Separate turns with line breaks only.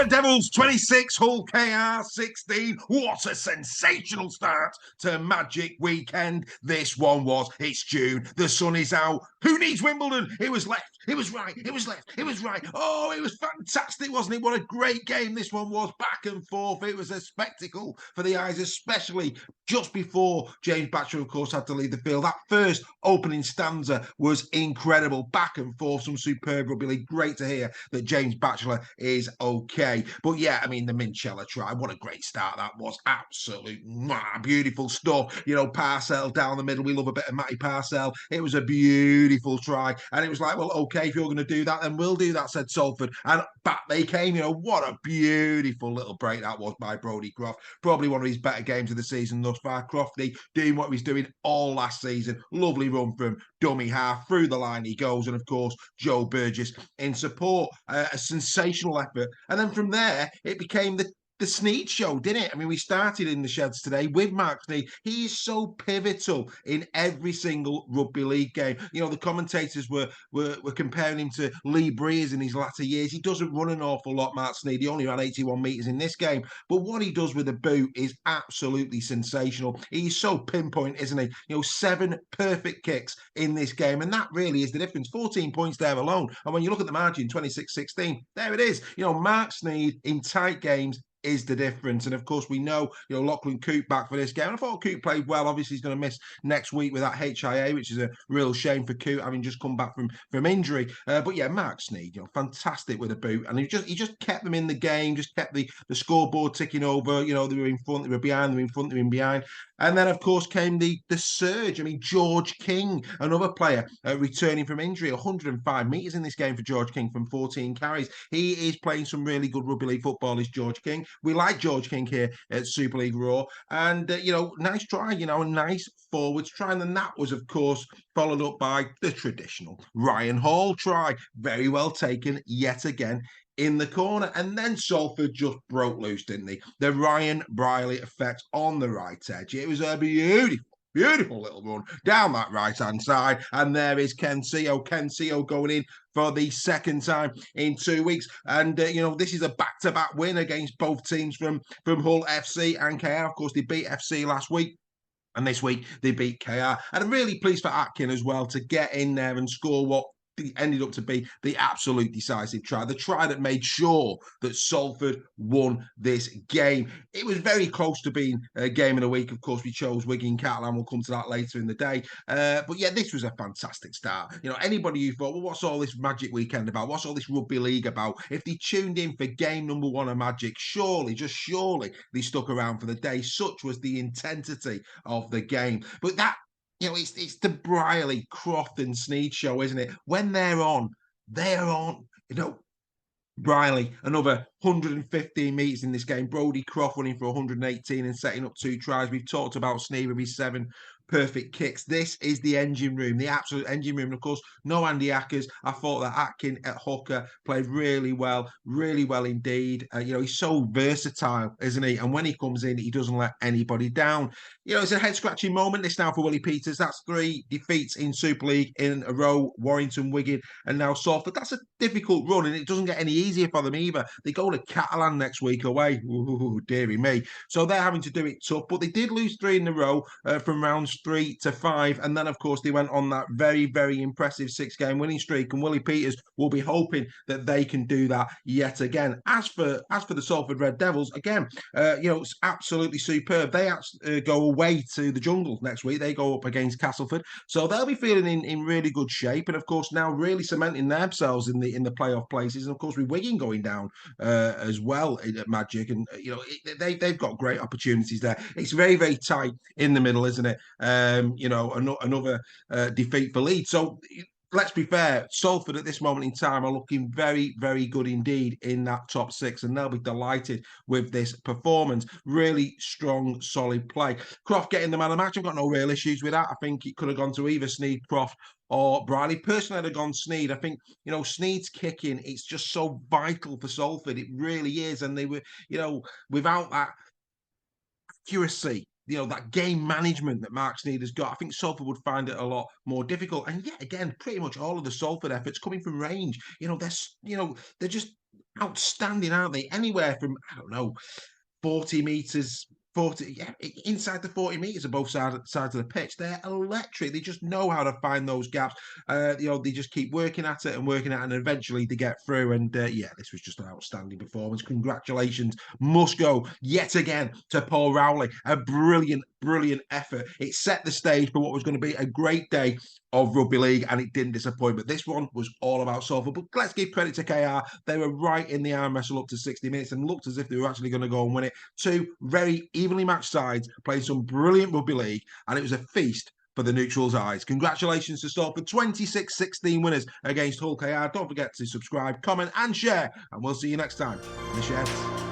Red Devils 26, Hull KR 16. What a sensational start to Magic Weekend this one was. It's June, the sun is out. Who needs Wimbledon? It was left, it was right, it was left, it was right. Oh, it was fantastic, wasn't it? What a great game this one was, back and forth. It was a spectacle for the eyes, especially just before James Batchelor, of course, had to leave the field. That first opening stanza was incredible, back and forth, some superb rugby league. Great to hear that James Batchelor is okay. But yeah, I mean, the Minchella try, what a great start that was. Absolute beautiful stuff. You know, Parcell down the middle. We love a bit of Matty Parcell. It was a beautiful try. And it was like, well, okay, if you're going to do that, then we'll do that, said Salford. And back they came. You know, what a beautiful little break that was by Brodie Croft. Probably one of his better games of the season thus far. Crofty doing what he was doing all last season. Lovely run from dummy half. Through the line he goes. And of course, Joe Burgess in support. A sensational effort. And then from there, it became the Snead show, didn't it? I mean, we started in the sheds today with Mark Snead. He is so pivotal in every single rugby league game. You know, the commentators were comparing him to Lee Breers in his latter years. He doesn't run an awful lot, Mark Snead. He only ran 81 metres in this game. But what he does with the boot is absolutely sensational. He's so pinpoint, isn't he? You know, 7 perfect kicks in this game. And that really is the difference. 14 points there alone. And when you look at the margin, 26-16, there it is. You know, Mark Snead in tight games is the difference. And of course, we know, you know, Lachlan Coote back for this game. I thought Coote played well. Obviously, he's going to miss next week with that HIA, which is a real shame for Coote, having just come back from injury. But yeah, Mark Snead, you know, fantastic with a boot. And he just kept them in the game, just kept the scoreboard ticking over. You know, they were in front, they were behind, they were in front, they were in behind. And then, of course, came the surge. I mean, George King, another player returning from injury, 105 metres in this game for George King from 14 carries. He is playing some really good rugby league football, is George King. We like George King here at Super League Raw. And, you know, nice try, you know, a nice forwards try. And then that was, of course, followed up by the traditional Ryan Hall try. Very well taken yet again in the corner. And then Salford just broke loose, didn't they? The Ryan Briley effect on the right edge. It was a beautiful little run down that right-hand side. And there is Ken Seo going in for the second time in 2 weeks. And, you know, this is a back-to-back win against both teams from Hull FC and KR. Of course, they beat FC last week. And this week, they beat KR. And I'm really pleased for Atkin as well to get in there and score what ended up to be the absolute decisive try, the try that made sure that Salford won this game. It was very close to being a game of the week. Of course, we chose Wigan Catalan. We'll come to that later in the day. But yeah, this was a fantastic start. You know, anybody who thought, well, what's all this Magic Weekend about? What's all this rugby league about? If they tuned in for game number 1 of Magic, surely, just surely, they stuck around for the day. Such was the intensity of the game. But that, you know, it's the Briley, Croft and Snead show, isn't it? When they're on. You know, Briley, another 115 metres in this game. Brodie Croft running for 118 and setting up 2 tries. We've talked about Snead with his 7 perfect kicks. This is the engine room, the absolute engine room. And of course, no Andy Ackers. I thought that Atkin at hooker played really well indeed. You know, he's so versatile, isn't he? And when he comes in, he doesn't let anybody down. You know, it's a head-scratching moment this now for Willie Peters. That's 3 defeats in Super League in a row. Warrington, Wigan, and now Salford. That's a difficult run, and it doesn't get any easier for them either. They go to Catalan next week away. Ooh, dearie me. So they're having to do it tough, but they did lose 3 in a row from rounds 3 to 5. And then, of course, they went on that very, very impressive 6-game winning streak. And Willie Peters will be hoping that they can do that yet again. As for the Salford Red Devils, again, you know, it's absolutely superb. They go away to the Jungle next week. They go up against Castleford. So they'll be feeling in really good shape. And, of course, now really cementing themselves in the playoff places. And, of course, with Wigan going down as well at Magic. And, you know, they've got great opportunities there. It's very, very tight in the middle, isn't it? You know, another defeat for Leeds. So let's be fair, Salford at this moment in time are looking very, very good indeed in that top 6, and they'll be delighted with this performance. Really strong, solid play. Croft getting the man of the match. I've got no real issues with that. I think it could have gone to either Snead, Croft, or Briley. Personally, I'd have gone Snead. I think, you know, Snead's kicking, it's just so vital for Salford. It really is. And they were, you know, without that accuracy, you know, that game management that Mark Snead has got, I think Salford would find it a lot more difficult. And yet again, pretty much all of the Salford efforts coming from range. You know, they're just outstanding, aren't they? Anywhere from, I don't know, 40 metres, 40, yeah, inside the 40 metres of both sides of the pitch. They're electric. They just know how to find those gaps. They just keep working at it and working at it, and eventually they get through. And yeah, this was just an outstanding performance. Congratulations must go yet again to Paul Rowley. A brilliant, brilliant effort. It set the stage for what was going to be a great day of rugby league, and it didn't disappoint. But this one was all about Salford. But let's give credit to KR. They were right in the arm wrestle up to 60 minutes and looked as if they were actually going to go and win it. Two very evenly matched sides playing some brilliant rugby league, and it was a feast for the neutrals' eyes. Congratulations to Salford, 26-16 winners against Hull KR. Don't forget to subscribe, comment, and share, and we'll see you next time in the sheds.